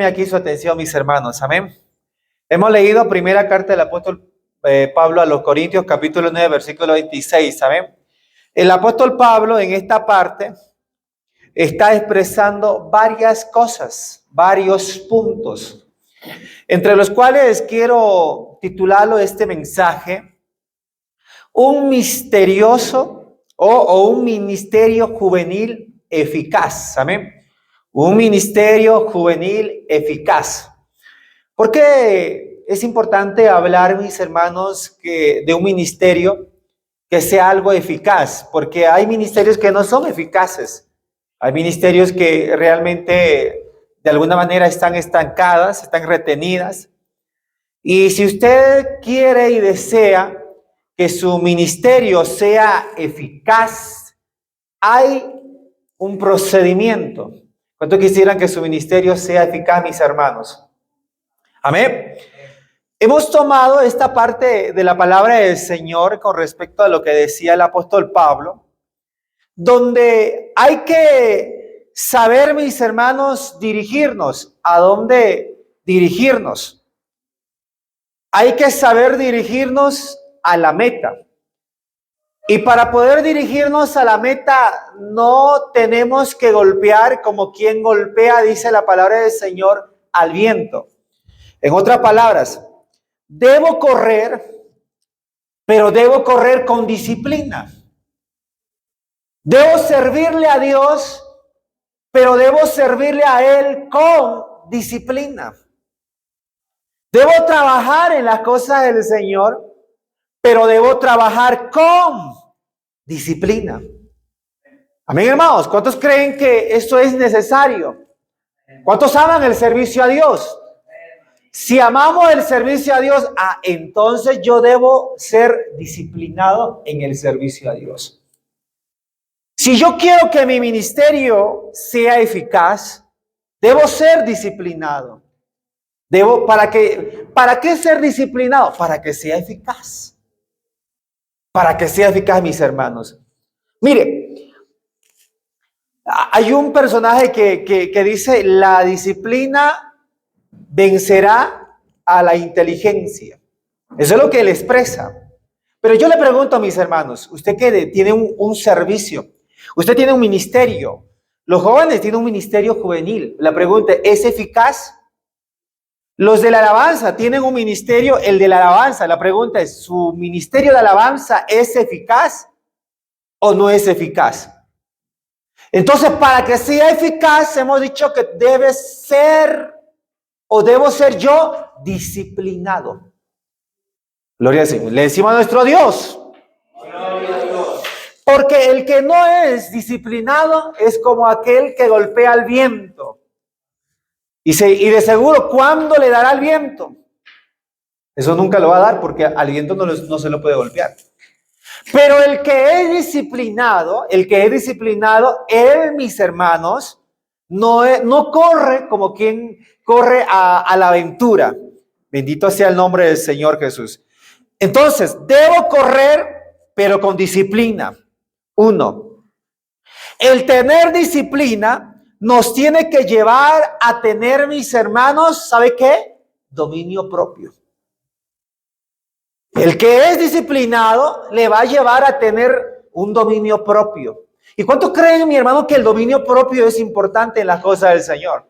Déjenme aquí su atención, mis hermanos. Amén. Hemos leído primera carta del apóstol Pablo a los Corintios, capítulo 9, versículo 26. Amén. El apóstol Pablo en esta parte está expresando varias cosas, varios puntos, entre los cuales quiero titularlo este mensaje, un misterioso o un ministerio juvenil eficaz. Amén. Un ministerio juvenil eficaz. ¿Por qué es importante hablar, mis hermanos, de un ministerio que sea algo eficaz? Porque hay ministerios que no son eficaces. Hay ministerios que realmente de alguna manera están estancadas, están retenidas. Y si usted quiere y desea que su ministerio sea eficaz, hay un procedimiento. ¿Cuánto quisieran que su ministerio sea eficaz, mis hermanos? Amén. Hemos tomado esta parte de la palabra del Señor con respecto a lo que decía el apóstol Pablo, donde hay que saber, mis hermanos, dirigirnos. ¿A dónde dirigirnos? Hay que saber dirigirnos a la meta. Y para poder dirigirnos a la meta, no tenemos que golpear como quien golpea, dice la palabra del Señor, al viento. En otras palabras, debo correr, pero debo correr con disciplina. Debo servirle a Dios, pero debo servirle a Él con disciplina. Debo trabajar en las cosas del Señor, pero debo trabajar con disciplina. Amén, hermanos. ¿Cuántos creen que esto es necesario? ¿Cuántos aman el servicio a Dios? Si amamos el servicio a Dios, entonces yo debo ser disciplinado en el servicio a Dios. Si yo quiero que mi ministerio sea eficaz, debo ser disciplinado. ¿Para qué ser disciplinado? Para que sea eficaz. Para que sea eficaz, mis hermanos. Mire, hay un personaje que dice, la disciplina vencerá a la inteligencia. Eso es lo que él expresa. Pero yo le pregunto a mis hermanos, usted que tiene un servicio, usted tiene un ministerio, los jóvenes tienen un ministerio juvenil. La pregunta, ¿es eficaz? Los de la alabanza tienen un ministerio, el de la alabanza. La pregunta es, ¿su ministerio de alabanza es eficaz o no es eficaz? Entonces, para que sea eficaz, hemos dicho que debo ser yo disciplinado. Gloria al Señor. Le decimos a nuestro Dios. Gloria a Dios. Porque el que no es disciplinado es como aquel que golpea al viento. Y de seguro, ¿cuándo le dará el viento? Eso nunca lo va a dar porque al viento no se lo puede golpear. Pero el que es disciplinado, él, mis hermanos, no corre como quien corre a la aventura. Bendito sea el nombre del Señor Jesús. Entonces, debo correr, pero con disciplina. 1. El tener disciplina nos tiene que llevar a tener, mis hermanos, ¿sabe qué? Dominio propio. El que es disciplinado le va a llevar a tener un dominio propio. ¿Y cuánto creen, mi hermano, que el dominio propio es importante en las cosas del Señor?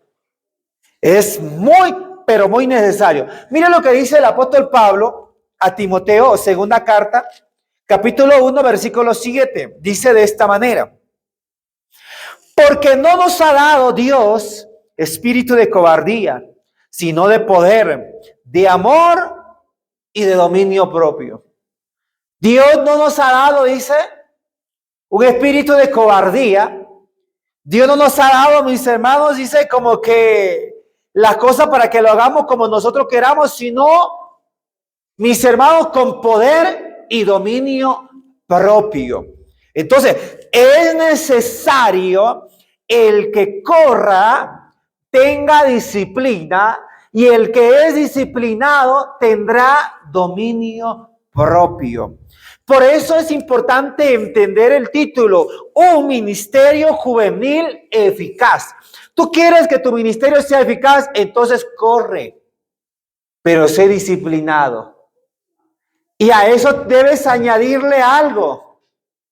Es muy, pero muy necesario. Mira lo que dice el apóstol Pablo a Timoteo, segunda carta, capítulo 1, versículo 7. Dice de esta manera. Porque no nos ha dado Dios espíritu de cobardía, sino de poder, de amor y de dominio propio. Dios no nos ha dado, dice, un espíritu de cobardía. Dios no nos ha dado, mis hermanos, dice, como que las cosas para que lo hagamos como nosotros queramos, sino, mis hermanos, con poder y dominio propio. Entonces, es necesario el que corra tenga disciplina y el que es disciplinado tendrá dominio propio. Por eso es importante entender el título, un ministerio juvenil eficaz. Tú quieres que tu ministerio sea eficaz, entonces corre, pero sé disciplinado. Y a eso debes añadirle algo,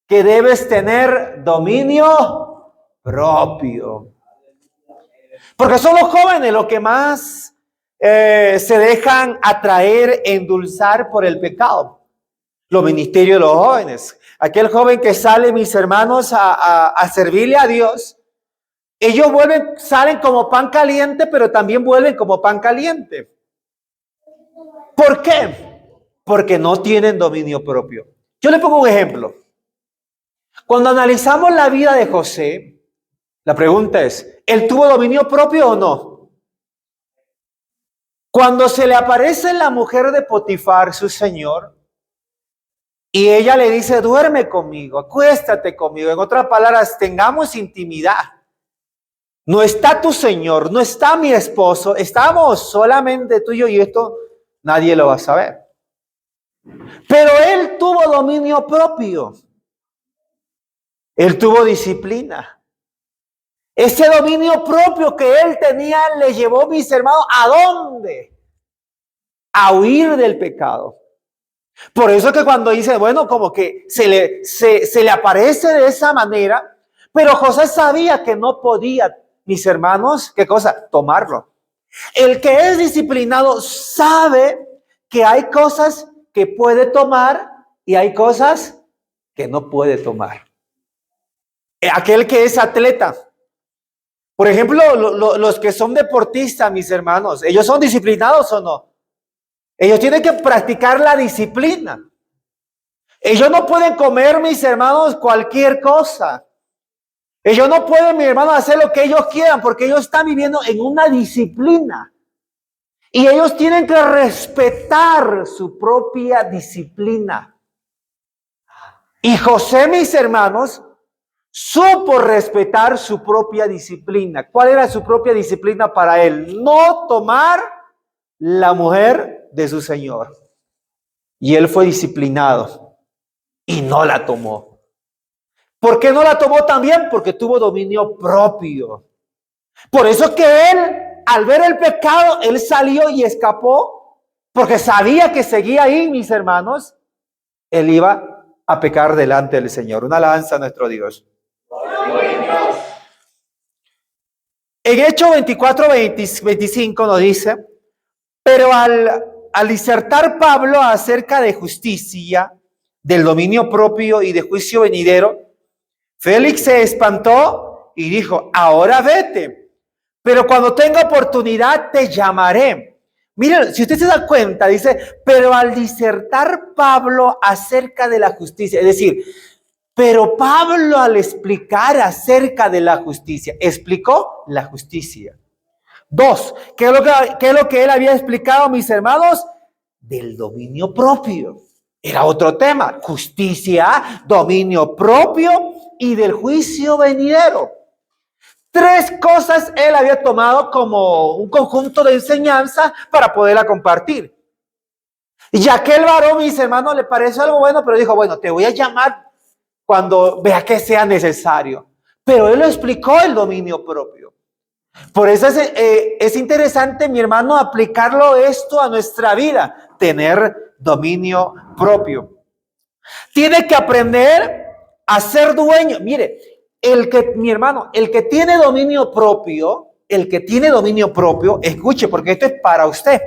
que debes tener dominio propio. Porque son los jóvenes los que más se dejan atraer, endulzar por el pecado. Los ministerios de los jóvenes. Aquel joven que sale, mis hermanos, a servirle a Dios, ellos salen como pan caliente, pero también vuelven como pan caliente. ¿Por qué? Porque no tienen dominio propio. Yo le pongo un ejemplo. Cuando analizamos la vida de José, la pregunta es, ¿él tuvo dominio propio o no? Cuando se le aparece la mujer de Potifar, su señor, y ella le dice, duerme conmigo, acuéstate conmigo. En otras palabras, tengamos intimidad. No está tu señor, no está mi esposo, estamos solamente tú y yo, y esto nadie lo va a saber. Pero él tuvo dominio propio. Él tuvo disciplina. Ese dominio propio que él tenía le llevó, mis hermanos, ¿a dónde? A huir del pecado. Por eso que cuando dice, bueno, como que se le aparece de esa manera, pero José sabía que no podía, mis hermanos, ¿qué cosa? Tomarlo. El que es disciplinado sabe que hay cosas que puede tomar y hay cosas que no puede tomar. Aquel que es atleta, por ejemplo, los que son deportistas, mis hermanos, ¿ellos son disciplinados o no? Ellos tienen que practicar la disciplina. Ellos no pueden comer, mis hermanos, cualquier cosa. Ellos no pueden, mis hermanos, hacer lo que ellos quieran porque ellos están viviendo en una disciplina. Y ellos tienen que respetar su propia disciplina. Y José, mis hermanos, supo respetar su propia disciplina. ¿Cuál era su propia disciplina para él? No tomar la mujer de su señor. Y él fue disciplinado y no la tomó. ¿Por qué no la tomó también? Porque tuvo dominio propio. Por eso que él, al ver el pecado, él salió y escapó, porque sabía que seguía ahí, mis hermanos, él iba a pecar delante del Señor. Una alabanza a nuestro Dios. En Hechos 24-25 nos dice, pero al disertar Pablo acerca de justicia, del dominio propio y de juicio venidero, Félix se espantó y dijo, ahora vete, pero cuando tenga oportunidad te llamaré. Miren, si usted se da cuenta, dice, pero al disertar Pablo acerca de la justicia, es decir, pero Pablo al explicar acerca de la justicia, explicó la justicia. Dos, ¿qué es lo que él había explicado, mis hermanos? Del dominio propio. Era otro tema, justicia, dominio propio y del juicio venidero. Tres cosas él había tomado como un conjunto de enseñanza para poderla compartir. Y aquel varón, mis hermanos, le pareció algo bueno, pero dijo, bueno, te voy a llamar cuando vea que sea necesario. Pero él lo explicó el dominio propio. Por eso es interesante, mi hermano, aplicarlo esto a nuestra vida, tener dominio propio. Tiene que aprender a ser dueño. Mire, mi hermano, el que tiene dominio propio, escuche, porque esto es para usted.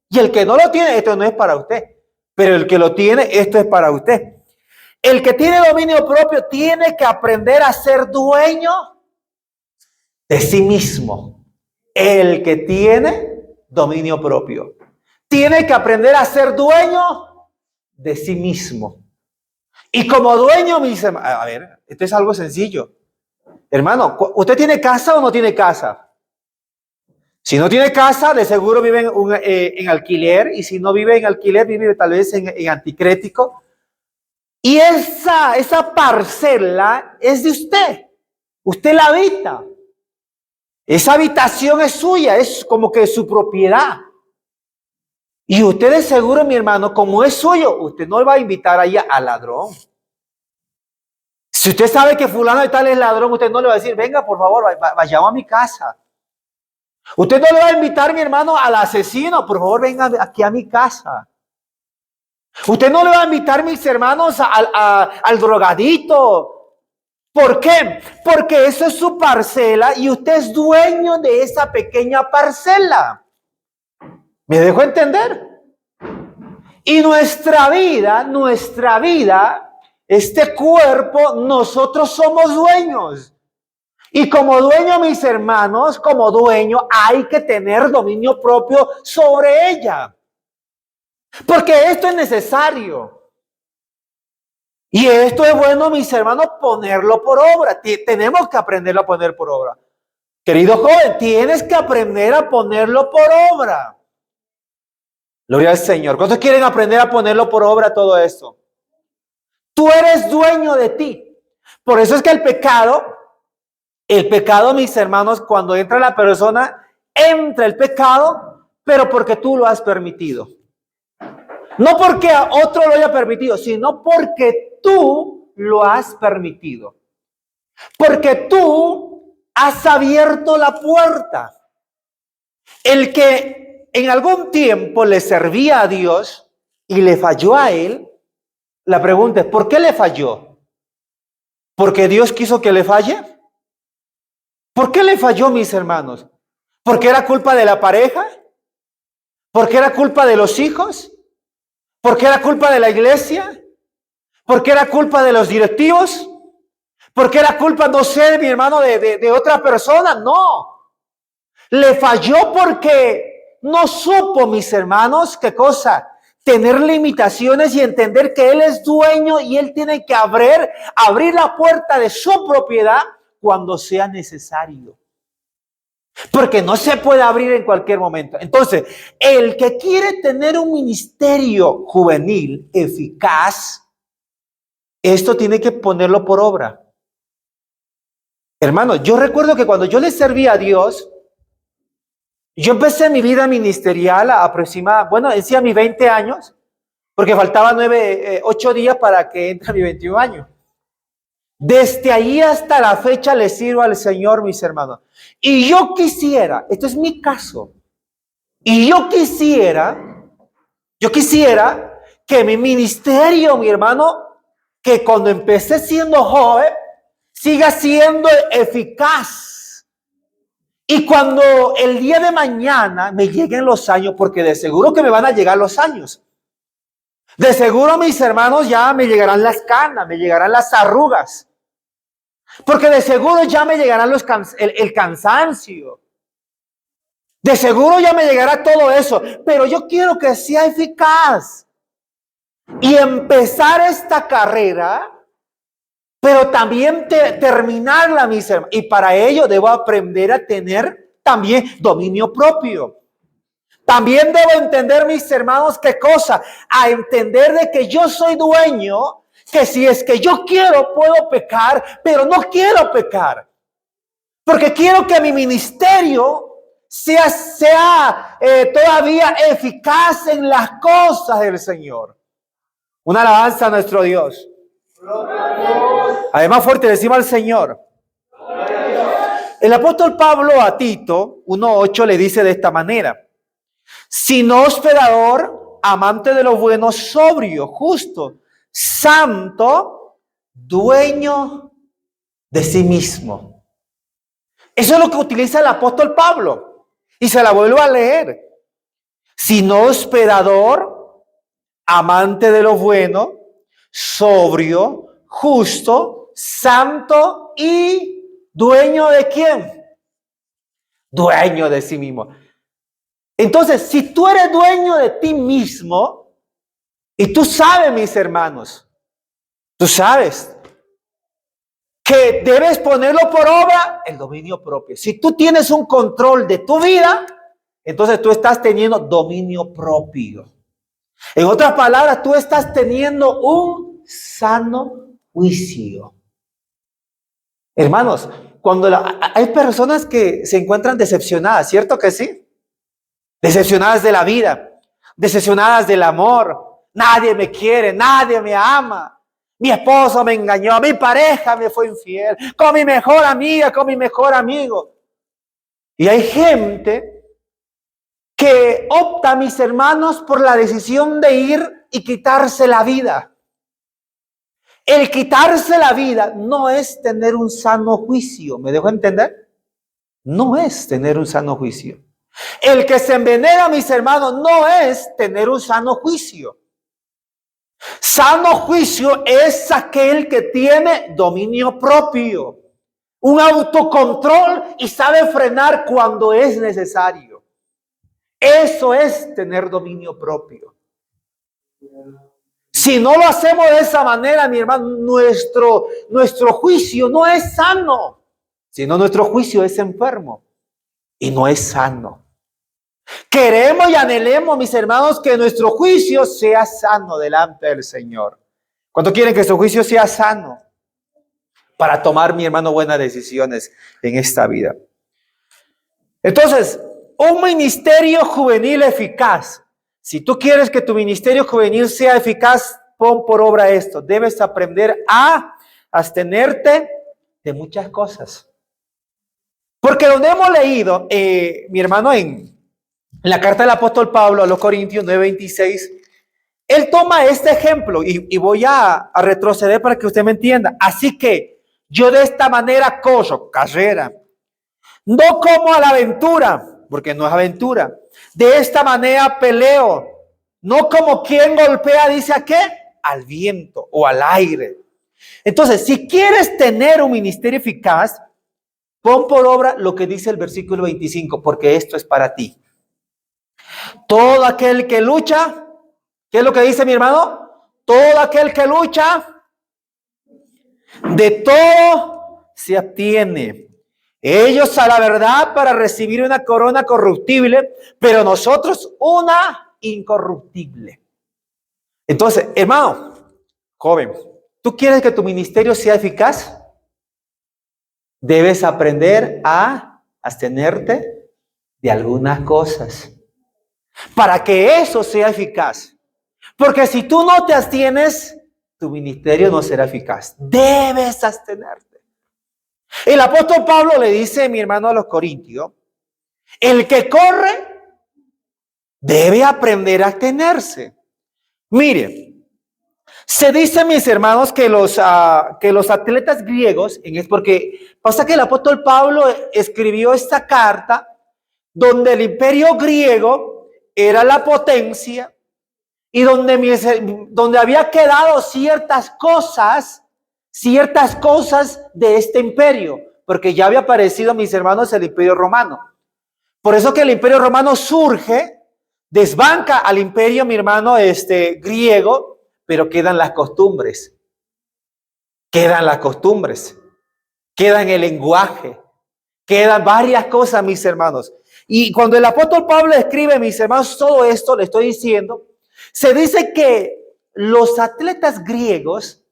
Y el que no lo tiene, esto no es para usted. Pero el que lo tiene, esto es para usted. El que tiene dominio propio tiene que aprender a ser dueño de sí mismo. El que tiene dominio propio tiene que aprender a ser dueño de sí mismo. Y como dueño, a ver, esto es algo sencillo. Hermano, ¿usted tiene casa o no tiene casa? Si no tiene casa, de seguro vive en alquiler. Y si no vive en alquiler, vive tal vez en anticrético. Y esa parcela es de usted. Usted la habita. Esa habitación es suya, es como que su propiedad. Y usted de seguro, mi hermano, como es suyo, usted no va a invitar ahí al ladrón. Si usted sabe que fulano de tal es ladrón, usted no le va a decir, venga, por favor, vayamos a mi casa. Usted no le va a invitar, mi hermano, al asesino, por favor, venga aquí a mi casa. Usted no le va a invitar, mis hermanos, al drogadito. ¿Por qué? Porque eso es su parcela y usted es dueño de esa pequeña parcela. ¿Me dejo entender? Y nuestra vida, este cuerpo, nosotros somos dueños. Y como dueño, mis hermanos, como dueño, hay que tener dominio propio sobre ella. Porque esto es necesario. Y esto es bueno, mis hermanos, ponerlo por obra. Tenemos que aprenderlo a poner por obra. Querido joven, tienes que aprender a ponerlo por obra. Gloria al Señor. ¿Cuántos quieren aprender a ponerlo por obra todo esto? Tú eres dueño de ti. Por eso es que el pecado, mis hermanos, cuando entra la persona, entra el pecado, pero porque tú lo has permitido. No porque a otro lo haya permitido, sino porque tú lo has permitido. Porque tú has abierto la puerta. El que en algún tiempo le servía a Dios y le falló a él, la pregunta es, ¿por qué le falló? ¿Porque Dios quiso que le falle? ¿Por qué le falló, mis hermanos? ¿Porque era culpa de la pareja? ¿Porque era culpa de los hijos? ¿Porque era culpa de la iglesia? ¿Porque era culpa de los directivos? ¿Porque era culpa, no sé, mi hermano, de otra persona? No. Le falló porque no supo, mis hermanos, ¿qué cosa? Tener limitaciones y entender que Él es dueño y Él tiene que abrir la puerta de su propiedad cuando sea necesario. Porque no se puede abrir en cualquier momento. Entonces, el que quiere tener un ministerio juvenil eficaz, esto tiene que ponerlo por obra. Hermano, yo recuerdo que cuando yo le servía a Dios, yo empecé mi vida ministerial decía mis 20 años, porque faltaban 8 días para que entre mi 21 años. Desde ahí hasta la fecha le sirvo al Señor, mis hermanos. Y yo quisiera, esto es mi caso, y yo quisiera que mi ministerio, mi hermano, que cuando empecé siendo joven, siga siendo eficaz. Y cuando el día de mañana me lleguen los años, porque de seguro que me van a llegar los años. De seguro, mis hermanos, ya me llegarán las canas, me llegarán las arrugas. Porque de seguro ya me llegarán el cansancio. De seguro ya me llegará todo eso. Pero yo quiero que sea eficaz. Y empezar esta carrera, pero también terminarla, mis hermanos. Y para ello debo aprender a tener también dominio propio. También debo entender, mis hermanos, ¿qué cosa? A entender de que yo soy dueño, que si es que yo quiero, puedo pecar, pero no quiero pecar. Porque quiero que mi ministerio sea todavía eficaz en las cosas del Señor. Una alabanza a nuestro Dios. Además, fuerte decimos al Señor. El apóstol Pablo a Tito 1:8 le dice de esta manera: sino hospedador, amante de lo bueno, sobrio, justo, santo, dueño de sí mismo. Eso es lo que utiliza el apóstol Pablo. Y se la vuelvo a leer. Sino hospedador, amante de lo bueno, sobrio, justo, santo y dueño de quién? Dueño de sí mismo. Entonces, si tú eres dueño de ti mismo, y tú sabes, mis hermanos, tú sabes que debes ponerlo por obra, el dominio propio. Si tú tienes un control de tu vida, entonces tú estás teniendo dominio propio. En otras palabras, tú estás teniendo un sano juicio. Hermanos, cuando hay personas que se encuentran decepcionadas, ¿cierto que sí? Decepcionadas de la vida, decepcionadas del amor. Nadie me quiere, nadie me ama. Mi esposo me engañó, mi pareja me fue infiel, con mi mejor amiga, con mi mejor amigo. Y hay gente que opta, mis hermanos, por la decisión de ir y quitarse la vida. El quitarse la vida no es tener un sano juicio. ¿Me dejo entender? No es tener un sano juicio. El que se envenena, mis hermanos, no es tener un sano juicio. Sano juicio es aquel que tiene dominio propio, un autocontrol y sabe frenar cuando es necesario. Eso es tener dominio propio. Si no lo hacemos de esa manera, mi hermano, nuestro juicio no es sano, sino nuestro juicio es enfermo y no es sano. Queremos y anhelemos, mis hermanos, que nuestro juicio sea sano delante del Señor. ¿Cuánto quieren que su juicio sea sano? Para tomar, mi hermano, buenas decisiones en esta vida. Entonces, un ministerio juvenil eficaz. Si tú quieres que tu ministerio juvenil sea eficaz, pon por obra esto. Debes aprender a abstenerte de muchas cosas. Porque donde hemos leído, mi hermano, en la carta del apóstol Pablo a los Corintios 9:26, él toma este ejemplo y voy a retroceder para que usted me entienda. Así que yo de esta manera corro, carrera, no como a la aventura, porque no es aventura. De esta manera peleo, no como quien golpea, dice a qué, al viento o al aire. Entonces, si quieres tener un ministerio eficaz, pon por obra lo que dice el versículo 25, porque esto es para ti. Todo aquel que lucha, ¿qué es lo que dice mi hermano? Todo aquel que lucha, de todo se abstiene. Ellos a la verdad para recibir una corona corruptible, pero nosotros una incorruptible. Entonces, hermano, joven, ¿tú quieres que tu ministerio sea eficaz? Debes aprender a abstenerte de algunas cosas para que eso sea eficaz. Porque si tú no te abstienes, tu ministerio no será eficaz. Debes abstenerte. El apóstol Pablo le dice, mi hermano, a los corintios, el que corre debe aprender a abstenerse. Mire, se dice, mis hermanos, que los atletas griegos, es porque pasa que el apóstol Pablo escribió esta carta donde el imperio griego era la potencia y donde había quedado ciertas cosas de este imperio, porque ya había aparecido, mis hermanos, el imperio romano. Por eso que el imperio romano surge, desbanca al imperio, mi hermano, griego, pero quedan las costumbres, queda el lenguaje, quedan varias cosas, mis hermanos. Y cuando el apóstol Pablo escribe, mis hermanos, todo esto le estoy diciendo, se dice que los atletas griegos,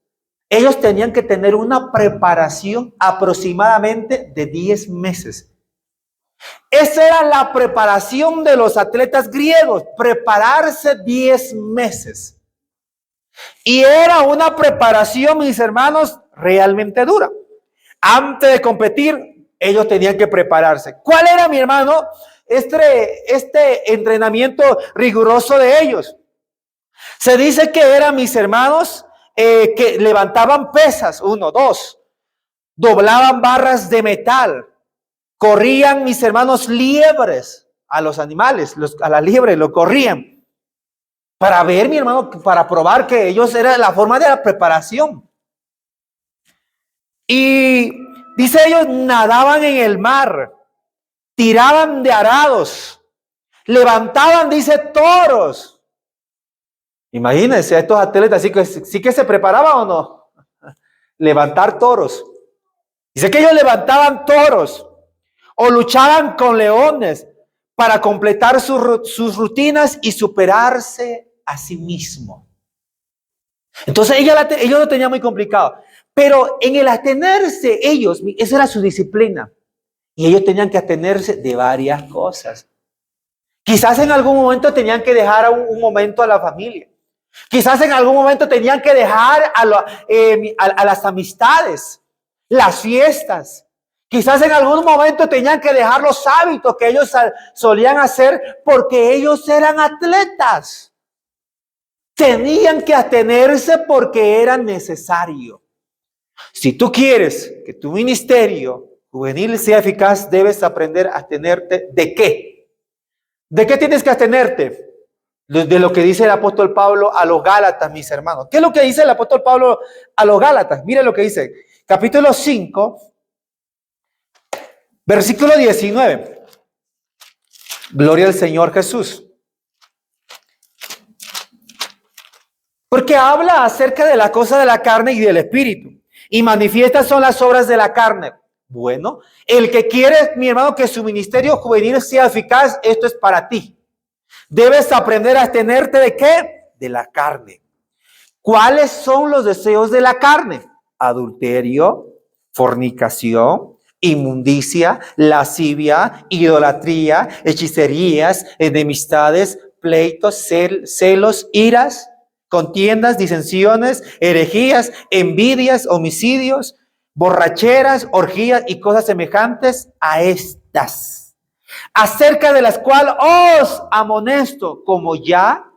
ellos tenían que tener una preparación aproximadamente de 10 meses. Esa era la preparación de los atletas griegos, prepararse 10 meses. Y era una preparación, mis hermanos, realmente dura. Antes de competir, ellos tenían que prepararse. ¿Cuál era, mi hermano, este entrenamiento riguroso de ellos? Se dice que eran, mis hermanos, que levantaban pesas, 1, 2, doblaban barras de metal, corrían, mis hermanos, liebres a los animales, a las liebres, lo corrían. Para ver, mi hermano, para probar que ellos era la forma de la preparación. Y dice, ellos nadaban en el mar, tiraban de arados, levantaban, dice, toros. Imagínense a estos atletas, sí que se preparaban o no. Levantar toros. Dice que ellos levantaban toros o luchaban con leones para completar sus rutinas y superarse a sí mismo. Entonces ellos lo tenían muy complicado. Pero en el atenerse ellos, esa era su disciplina. Y ellos tenían que atenerse de varias cosas. Quizás en algún momento tenían que dejar un momento a la familia. Quizás en algún momento tenían que dejar a las amistades, las fiestas. Quizás en algún momento tenían que dejar los hábitos que ellos solían hacer porque ellos eran atletas. Tenían que atenerse porque era necesario. Si tú quieres que tu ministerio juvenil sea eficaz, debes aprender a atenerte ¿de qué? ¿De qué tienes que atenerte? De lo que dice el apóstol Pablo a los Gálatas, mis hermanos. ¿Qué es lo que dice el apóstol Pablo a los Gálatas? Mire lo que dice. Capítulo 5, versículo 19. Gloria al Señor Jesús. Porque habla acerca de la cosa de la carne y del espíritu. Y manifiestas son las obras de la carne. Bueno, el que quiere, mi hermano, que su ministerio juvenil sea eficaz, esto es para ti. Debes aprender a abstenerte ¿de qué? De la carne. ¿Cuáles son los deseos de la carne? Adulterio, fornicación, inmundicia, lascivia, idolatría, hechicerías, enemistades, pleitos, celos, iras, contiendas, disensiones, herejías, envidias, homicidios, borracheras, orgías y cosas semejantes a estas, acerca de las cuales os amonesto, como ya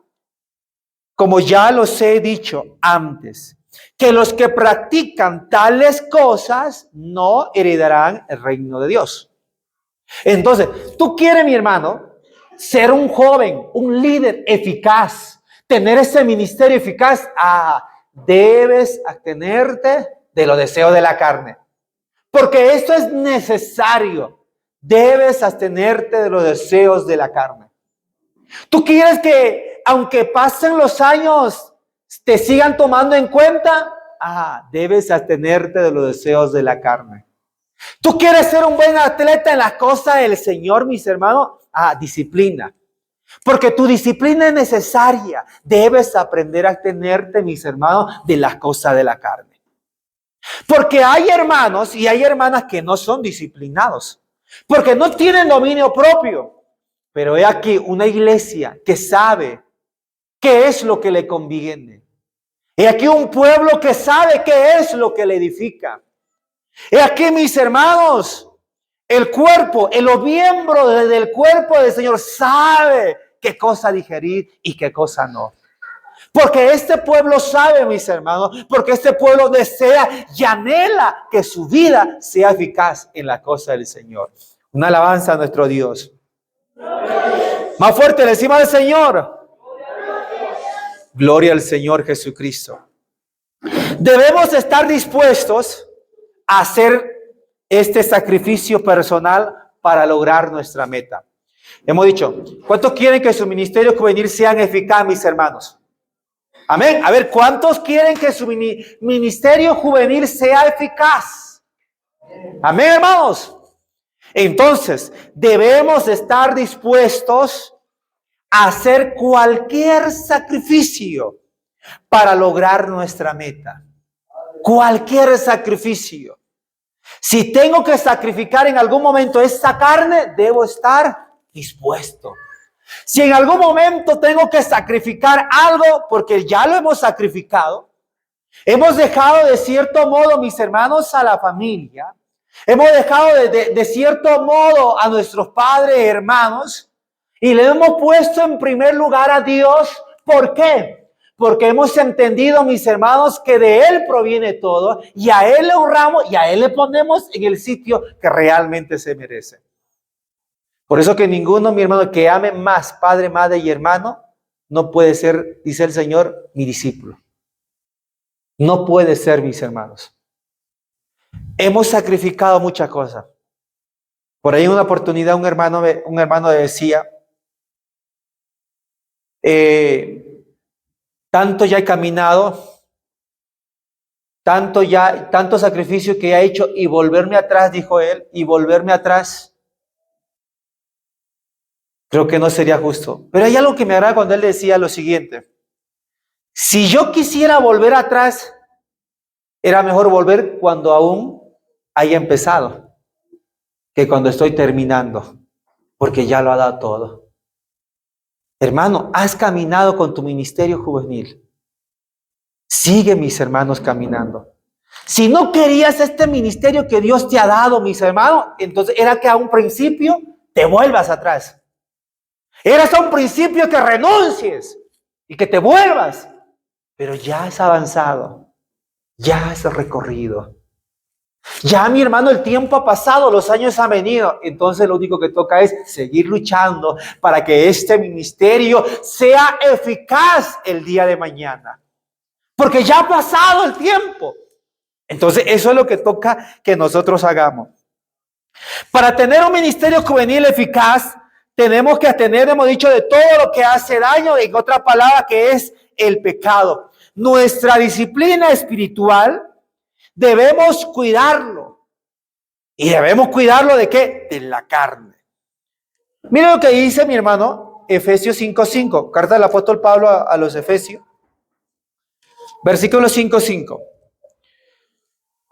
los he dicho antes, que los que practican tales cosas no heredarán el reino de Dios. Entonces, tú quieres, mi hermano, ser un joven, un líder eficaz, tener ese ministerio eficaz, debes abstenerte de los deseos de la carne. Porque esto es necesario. Debes abstenerte de los deseos de la carne. Tú quieres que, aunque pasen los años, te sigan tomando en cuenta. Debes abstenerte de los deseos de la carne. Tú quieres ser un buen atleta en las cosas del Señor, mis hermanos. Disciplina. Porque tu disciplina es necesaria. Debes aprender a abstenerte, mis hermanos, de las cosas de la carne. Porque hay hermanos y hay hermanas que no son disciplinados. Porque no tienen dominio propio. Pero he aquí una iglesia que sabe qué es lo que le conviene. He aquí un pueblo que sabe qué es lo que le edifica. He aquí, mis hermanos, el cuerpo, los miembros del cuerpo del Señor sabe qué cosa digerir y qué cosa no. Porque este pueblo sabe, mis hermanos, porque este pueblo desea y anhela que su vida sea eficaz en la cosa del Señor. Una alabanza a nuestro Dios. Más fuerte, le decimos al Señor. Gloria al Señor Jesucristo. Debemos estar dispuestos a hacer este sacrificio personal para lograr nuestra meta. Hemos dicho, ¿cuántos quieren que su ministerio juvenil sea eficaz, mis hermanos? Amén. A ver, ¿cuántos quieren que su ministerio juvenil sea eficaz? Amén, hermanos. Entonces, debemos estar dispuestos a hacer cualquier sacrificio para lograr nuestra meta. Cualquier sacrificio. Si tengo que sacrificar en algún momento esa carne, debo estar dispuesto. Si en algún momento tengo que sacrificar algo, porque ya lo hemos sacrificado, hemos dejado de cierto modo, mis hermanos, a la familia, hemos dejado de cierto modo a nuestros padres, hermanos, y le hemos puesto en primer lugar a Dios. ¿Por qué? Porque hemos entendido, mis hermanos, que de Él proviene todo y a Él le honramos y a Él le ponemos en el sitio que realmente se merece. Por eso que ninguno, mi hermano, que ame más padre, madre y hermano, no puede ser, dice el Señor, mi discípulo. No puede ser, mis hermanos. Hemos sacrificado muchas cosas. Por ahí en una oportunidad un hermano decía, tanto ya he caminado, tanto sacrificio que he hecho y volverme atrás, dijo él, y volverme atrás, creo que no sería justo. Pero hay algo que me agrada cuando él decía lo siguiente: si yo quisiera volver atrás, era mejor volver cuando aún haya empezado que cuando estoy terminando, porque ya lo ha dado todo. Hermano, has caminado con tu ministerio juvenil. Sigue, mis hermanos, caminando. Si no querías este ministerio que Dios te ha dado, mis hermanos, entonces era que a un principio te vuelvas atrás. Era a un principio que renuncies y que te vuelvas. Pero ya has avanzado, ya has recorrido. Ya, mi hermano, el tiempo ha pasado, los años han venido. Entonces lo único que toca es seguir luchando para que este ministerio sea eficaz el día de mañana. Porque ya ha pasado el tiempo. Entonces eso es lo que toca que nosotros hagamos. Para tener un ministerio juvenil eficaz, tenemos que atender, hemos dicho, de todo lo que hace daño, en otra palabra, que es el pecado. Nuestra disciplina espiritual debemos cuidarlo. ¿Y debemos cuidarlo de qué? De la carne. Mira lo que dice mi hermano, Efesios 5:5, carta del apóstol Pablo a los Efesios, versículo 5:5.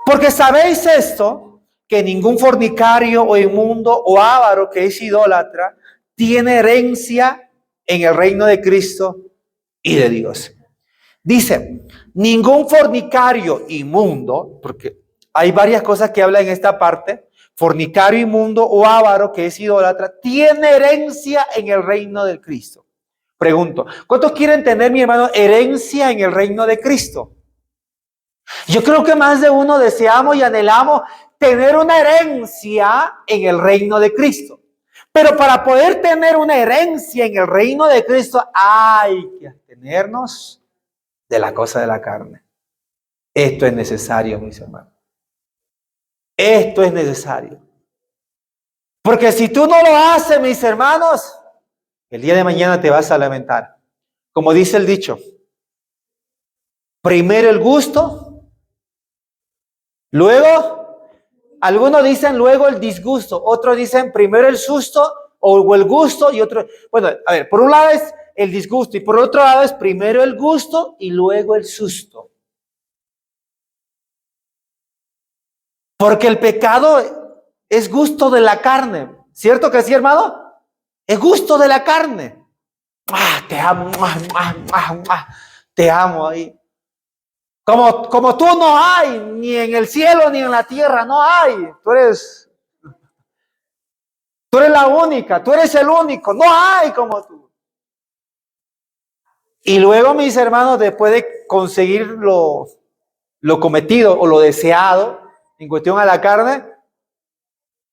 Porque sabéis esto, que ningún fornicario o inmundo o avaro que es idólatra tiene herencia en el reino de Cristo y de Dios. Dice, ningún fornicario inmundo, porque hay varias cosas que habla en esta parte, fornicario inmundo o avaro que es idólatra, tiene herencia en el reino de Cristo. Pregunto, ¿cuántos quieren tener, mi hermano, herencia en el reino de Cristo? Yo creo que más de uno deseamos y anhelamos tener una herencia en el reino de Cristo. Pero para poder tener una herencia en el reino de Cristo hay que abstenernos de la cosa de la carne. Esto es necesario, mis hermanos. Esto es necesario. Porque si tú no lo haces, mis hermanos, el día de mañana te vas a lamentar. Como dice el dicho, primero el gusto, luego, algunos dicen luego el disgusto, otros dicen primero el susto o el gusto y otro, bueno, a ver, por un lado es el disgusto y por otro lado es primero el gusto y luego el susto. Porque el pecado es gusto de la carne, ¿cierto que sí, hermano? Es gusto de la carne. Te amo, te amo ahí. Como tú no hay, ni en el cielo ni en la tierra, no hay. Tú eres la única, tú eres el único, no hay como tú. Y luego, mis hermanos, después de conseguir lo cometido o lo deseado en cuestión a la carne,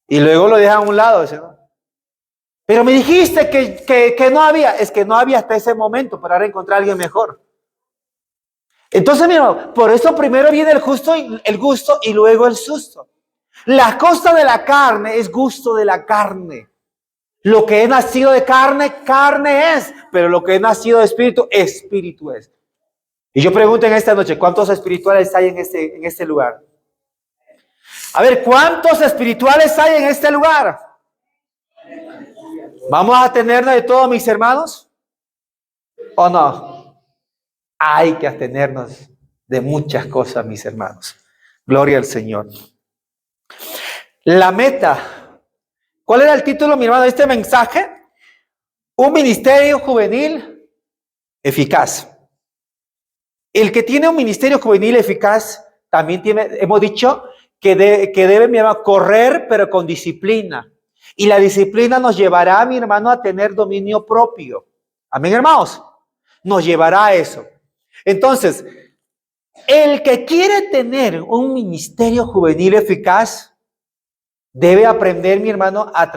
y luego lo dejan a un lado, ¿no? Pero me dijiste que no había, es que no había hasta ese momento para ahora encontrar a alguien mejor. Entonces, mira, por eso primero viene el gusto y luego el susto. La cosa de la carne es gusto de la carne. Lo que es nacido de carne, carne es. Pero lo que es nacido de espíritu, espíritu es. Y yo pregunto en esta noche, ¿cuántos espirituales hay en este lugar? A ver, ¿cuántos espirituales hay en este lugar? ¿Vamos a tenernos de todo, mis hermanos? ¿O no? Hay que abstenernos de muchas cosas, mis hermanos. Gloria al Señor. La meta. ¿Cuál era el título, mi hermano, de este mensaje? Un ministerio juvenil eficaz. El que tiene un ministerio juvenil eficaz también tiene, hemos dicho, que debe, mi hermano, correr, pero con disciplina. Y la disciplina nos llevará, mi hermano, a tener dominio propio. Amén, hermanos. Nos llevará a eso. Entonces, el que quiere tener un ministerio juvenil eficaz debe aprender, mi hermano, a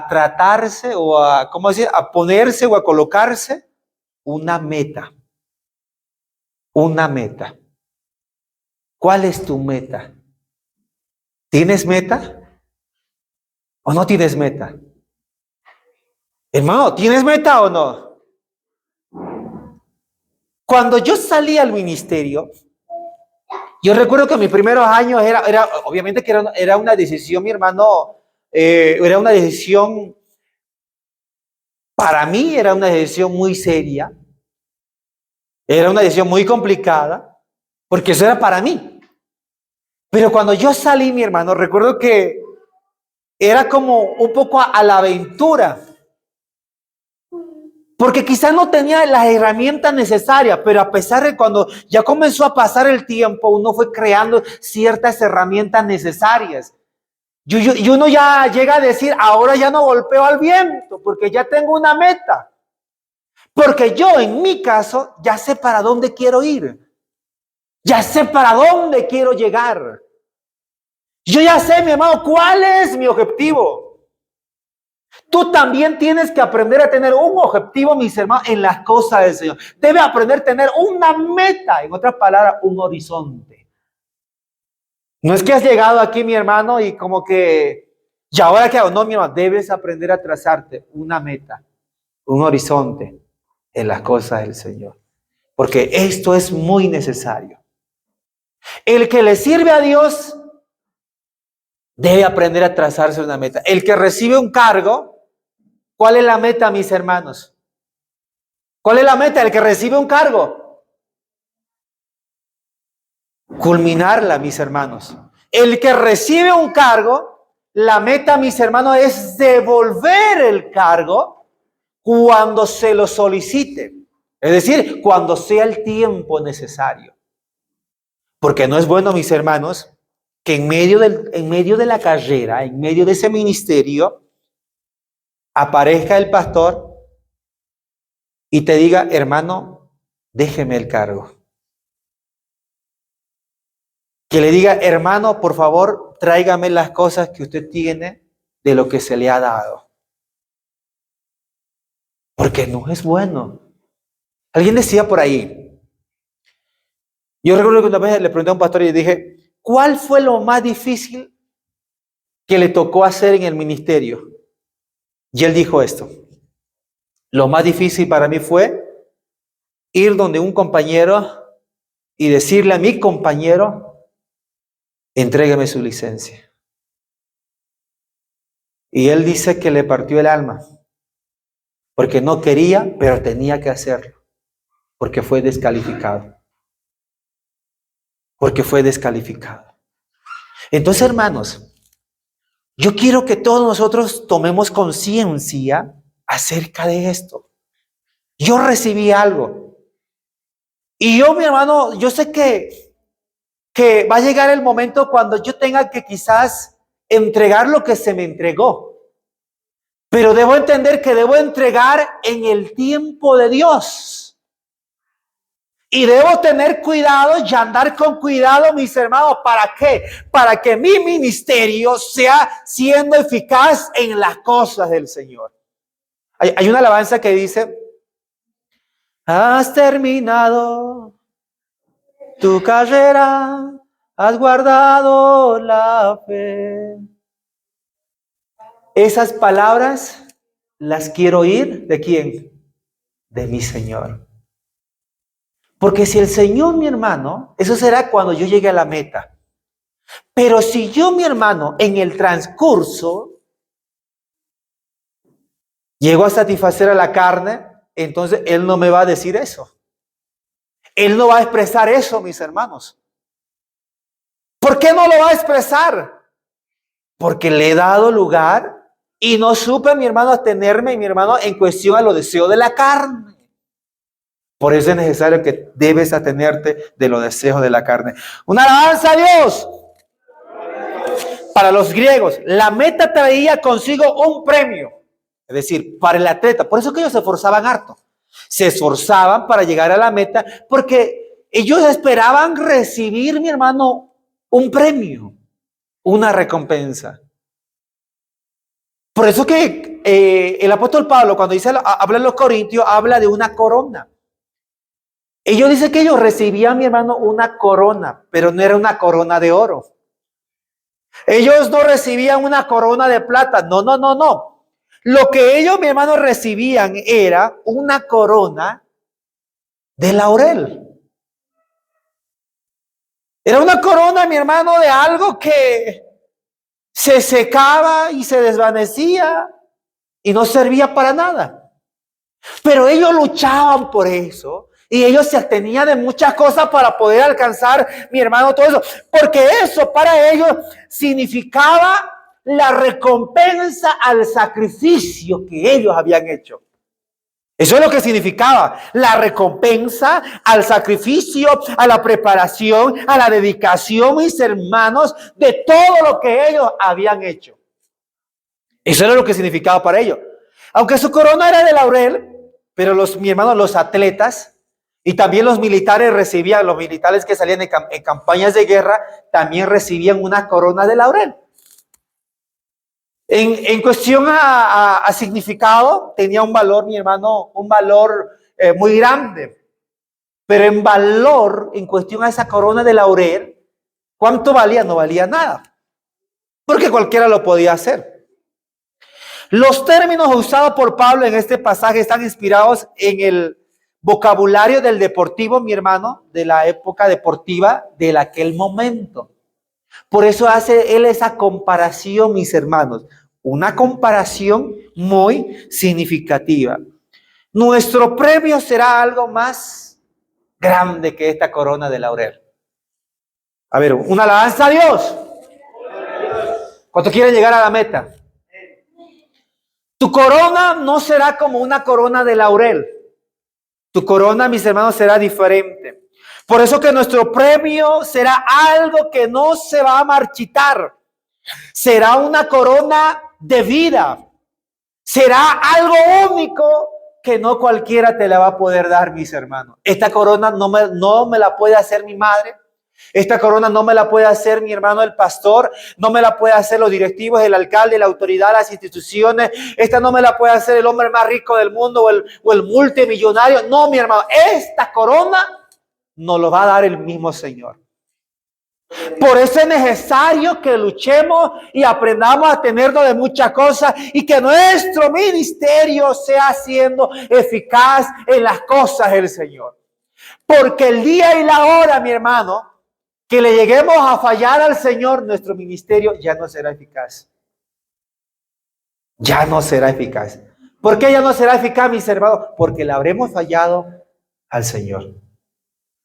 tratarse o a, ¿cómo decir? A ponerse o a colocarse una meta. Una meta. ¿Cuál es tu meta? ¿Tienes meta o no tienes meta? Hermano, ¿tienes meta o no? Cuando yo salí al ministerio, yo recuerdo que mis primeros años obviamente que era una decisión, mi hermano, era una decisión, para mí era una decisión muy seria, era una decisión muy complicada, porque eso era para mí. Pero cuando yo salí, mi hermano, recuerdo que era como un poco a la aventura, Porque quizás no tenía las herramientas necesarias, pero a pesar de cuando ya comenzó a pasar el tiempo, uno fue creando ciertas herramientas necesarias. Y uno ya llega a decir, ahora ya no golpeo al viento, porque ya tengo una meta. Porque yo, en mi caso, ya sé para dónde quiero ir. Ya sé para dónde quiero llegar. Yo ya sé, mi hermano, cuál es mi objetivo. Tú también tienes que aprender a tener un objetivo, mis hermanos, en las cosas del Señor. Debes aprender a tener una meta, en otras palabras, un horizonte. No es que has llegado aquí, mi hermano, y como que, ¿y ahora qué hago? No, mi hermano, debes aprender a trazarte una meta, un horizonte en las cosas del Señor. Porque esto es muy necesario. El que le sirve a Dios debe aprender a trazarse una meta. El que recibe un cargo, ¿cuál es la meta, mis hermanos? ¿Cuál es la meta? El que recibe un cargo. Culminarla, mis hermanos. El que recibe un cargo, la meta, mis hermanos, es devolver el cargo cuando se lo solicite. Es decir, cuando sea el tiempo necesario. Porque no es bueno, mis hermanos, que en medio de la carrera, en medio de ese ministerio, aparezca el pastor y te diga, hermano, déjeme el cargo. Que le diga, hermano, por favor, tráigame las cosas que usted tiene de lo que se le ha dado. Porque no es bueno. Alguien decía por ahí, yo recuerdo que una vez le pregunté a un pastor y le dije, ¿cuál fue lo más difícil que le tocó hacer en el ministerio? Y él dijo esto, lo más difícil para mí fue ir donde un compañero y decirle a mi compañero, entrégame su licencia. Y él dice que le partió el alma, porque no quería, pero tenía que hacerlo, porque fue descalificado. Porque fue descalificado. Entonces, hermanos, yo quiero que todos nosotros tomemos conciencia acerca de esto. Yo recibí algo. Y yo, mi hermano, yo sé que va a llegar el momento cuando yo tenga que quizás entregar lo que se me entregó. Pero debo entender que debo entregar en el tiempo de Dios. Y debo tener cuidado y andar con cuidado, mis hermanos. ¿Para qué? Para que mi ministerio sea siendo eficaz en las cosas del Señor. Hay una alabanza que dice, has terminado tu carrera, has guardado la fe. Esas palabras las quiero oír, ¿de quién? De mi Señor. Porque si el Señor, mi hermano, eso será cuando yo llegue a la meta. Pero si yo, mi hermano, en el transcurso llego a satisfacer a la carne, entonces Él no me va a decir eso. Él no va a expresar eso, mis hermanos. ¿Por qué no lo va a expresar? Porque le he dado lugar y no supe, mi hermano, atenerme, mi hermano, en cuestión a los deseos de la carne. Por eso es necesario que debes atenerte de los deseos de la carne. Una alabanza a Dios. Para los griegos, la meta traía consigo un premio. Es decir, para el atleta. Por eso que ellos se esforzaban harto. Se esforzaban para llegar a la meta porque ellos esperaban recibir, mi hermano, un premio, una recompensa. Por eso que el apóstol Pablo, cuando habla en los Corintios, habla de una corona. Ellos dicen que ellos recibían, mi hermano, una corona, pero no era una corona de oro. Ellos no recibían una corona de plata. No. Lo que ellos, mi hermano, recibían era una corona de laurel. Era una corona, mi hermano, de algo que se secaba y se desvanecía y no servía para nada. Pero ellos luchaban por eso. Y ellos se abstenían de muchas cosas para poder alcanzar, mi hermano, todo eso. Porque eso para ellos significaba la recompensa al sacrificio que ellos habían hecho. Eso es lo que significaba la recompensa al sacrificio, a la preparación, a la dedicación, mis hermanos, de todo lo que ellos habían hecho. Eso era lo que significaba para ellos. Aunque su corona era de laurel, pero mis hermanos, los atletas y también los militares recibían, los militares que salían en campañas de guerra, también recibían una corona de laurel. En cuestión a significado, tenía un valor, mi hermano, un valor muy grande. Pero en valor, en cuestión a esa corona de laurel, ¿cuánto valía? No valía nada. Porque cualquiera lo podía hacer. Los términos usados por Pablo en este pasaje están inspirados en el vocabulario del deportivo, mi hermano, de la época deportiva de aquel momento. Por eso hace él esa comparación, mis hermanos. Una comparación muy significativa. Nuestro premio será algo más grande que esta corona de laurel. A ver, una alabanza a Dios. ¿Cuántos quieren llegar a la meta? Tu corona no será como una corona de laurel. Tu corona, mis hermanos, será diferente. Por eso que nuestro premio será algo que no se va a marchitar. Será una corona de vida. Será algo único que no cualquiera te la va a poder dar, mis hermanos. Esta corona no me la puede hacer mi madre. Esta corona no me la puede hacer mi hermano el pastor, no me la puede hacer los directivos, el alcalde, la autoridad, las instituciones. Esta no me la puede hacer el hombre más rico del mundo o el multimillonario. No, mi hermano, esta corona nos lo va a dar el mismo Señor. Por eso es necesario que luchemos y aprendamos a tenernos de muchas cosas y que nuestro ministerio sea siendo eficaz en las cosas del Señor. Porque el día y la hora, mi hermano, que le lleguemos a fallar al Señor, nuestro ministerio ya no será eficaz. Ya no será eficaz. ¿Por qué ya no será eficaz, mis hermanos? Porque le habremos fallado al Señor.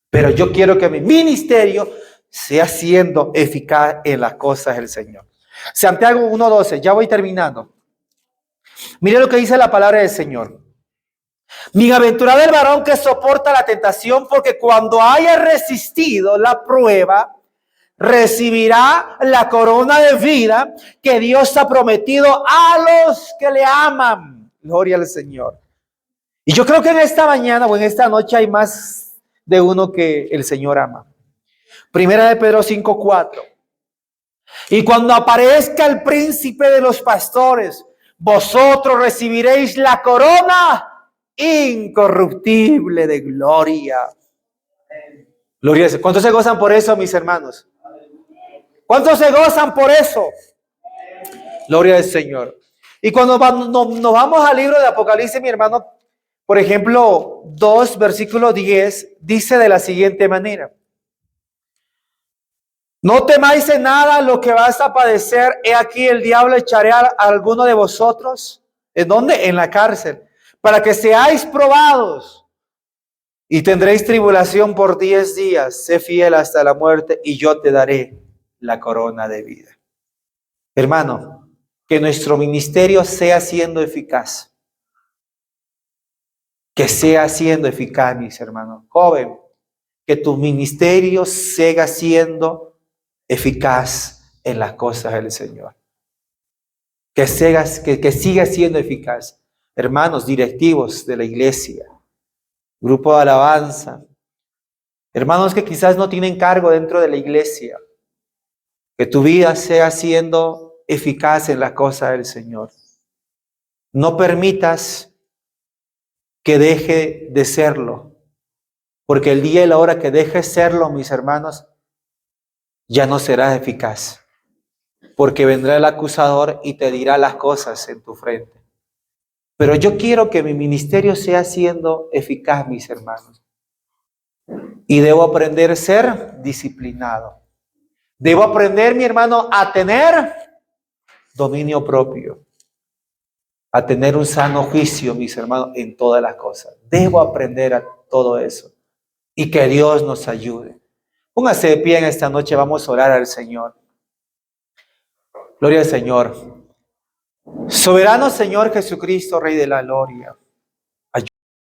Pero yo quiero que mi ministerio sea siendo eficaz en las cosas del Señor. Santiago 1:12, ya voy terminando. Mire lo que dice la palabra del Señor. Bienaventurado el varón que soporta la tentación, porque cuando haya resistido la prueba, recibirá la corona de vida que Dios ha prometido a los que le aman. Gloria al Señor. Y yo creo que en esta mañana o en esta noche hay más de uno que el Señor ama. Primera de Pedro 5:4. Y cuando aparezca el príncipe de los pastores, vosotros recibiréis la corona incorruptible de gloria. Gloria a Dios. ¿Cuántos se gozan por eso, mis hermanos? ¿Cuántos se gozan por eso? Gloria al Señor. Y cuando nos vamos al libro de Apocalipsis, mi hermano, por ejemplo, 2, versículo 10, dice de la siguiente manera. No temáis en nada lo que vas a padecer. He aquí el diablo echaré a alguno de vosotros. ¿En dónde? En la cárcel. Para que seáis probados. Y tendréis tribulación por 10 días. Sé fiel hasta la muerte y yo te daré la corona de vida. Hermano, que nuestro ministerio sea siendo eficaz. Que sea siendo eficaz, mis hermanos. Joven, que tu ministerio siga siendo eficaz en las cosas del Señor. Que siga siendo eficaz. Hermanos directivos de la iglesia, grupo de alabanza, hermanos que quizás no tienen cargo dentro de la iglesia, que tu vida sea siendo eficaz en las cosas del Señor. No permitas que deje de serlo, porque el día y la hora que dejes serlo, mis hermanos, ya no serás eficaz, porque vendrá el acusador y te dirá las cosas en tu frente. Pero yo quiero que mi ministerio sea siendo eficaz, mis hermanos. Y debo aprender a ser disciplinado. Debo aprender, mi hermano, a tener dominio propio. A tener un sano juicio, mis hermanos, en todas las cosas. Debo aprender a todo eso. Y que Dios nos ayude. Póngase de pie en esta noche, vamos a orar al Señor. Gloria al Señor. Soberano Señor Jesucristo, Rey de la gloria.